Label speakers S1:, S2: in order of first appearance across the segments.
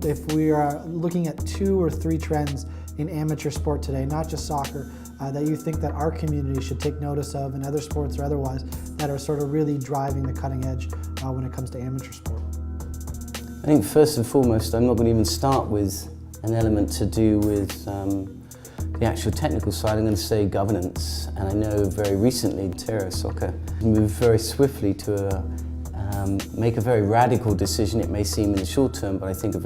S1: If we are looking at 2 or 3 trends in amateur sport today, not just soccer, that you think that our community should take notice of, and other sports or otherwise, that are sort of really driving the cutting edge when it comes to amateur sport?
S2: I think first and foremost, I'm not going to even start with an element to do with the actual technical side. I'm going to say governance. And I know very recently Ontario Soccer moved very swiftly to make a very radical decision. It may seem in the short term, but I think a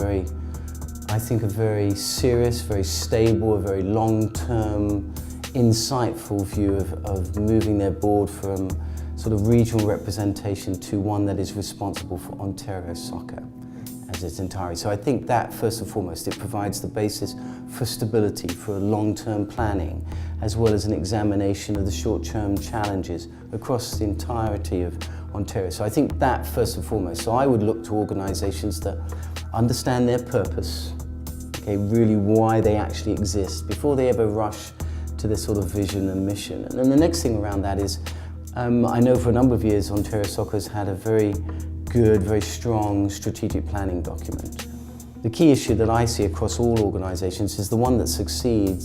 S2: very serious, very stable, a very long-term, insightful view of moving their board from sort of regional representation to one that is responsible for Ontario Soccer as its entirety. So I think that, first and foremost, it provides the basis for stability, for long-term planning, as well as an examination of the short-term challenges across the entirety of Ontario. So I think that, first and foremost. So I would look to organisations that understand their purpose, okay, really why they actually exist, before they ever rush to this sort of vision and mission. And then the next thing around that is, I know for a number of years Ontario Soccer has had a very good, very strong strategic planning document. The key issue that I see across all organisations is the ones that succeed,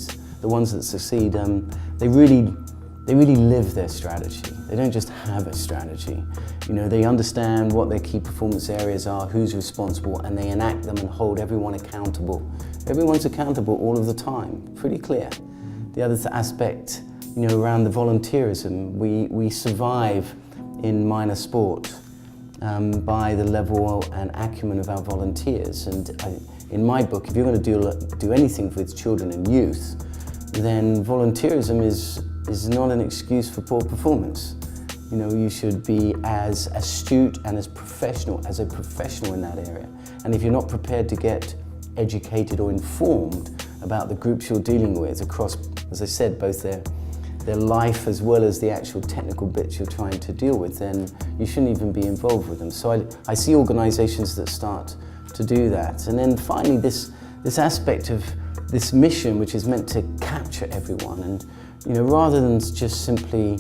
S2: they really live their strategy. They don't just have a strategy. You know, they understand what their key performance areas are, who's responsible, and they enact them and hold everyone accountable. Everyone's accountable all of the time, pretty clear. The other aspect, you know, around the volunteerism, we survive in minor sport by the level and acumen of our volunteers. And in my book, if you're going to do anything with children and youth, then volunteerism is not an excuse for poor performance. You know, you should be as astute and as a professional in that area. And if you're not prepared to get educated or informed about the groups you're dealing with across, as I said, both their life as well as the actual technical bits you're trying to deal with, then you shouldn't even be involved with them. So I see organisations that start to do that. And then finally, this aspect of this mission, which is meant to capture everyone, and you know, rather than just simply,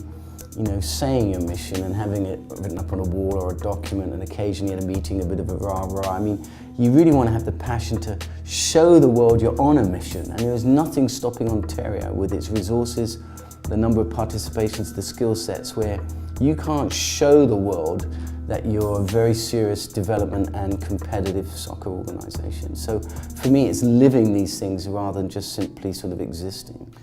S2: you know, saying your mission and having it written up on a wall or a document and occasionally at a meeting a bit of a rah-rah. I mean, you really want to have the passion to show the world you're on a mission, and there is nothing stopping Ontario with its resources, the number of participations, the skill sets, where you can't show the world that you're a very serious development and competitive soccer organisation. So for me, it's living these things rather than just simply sort of existing.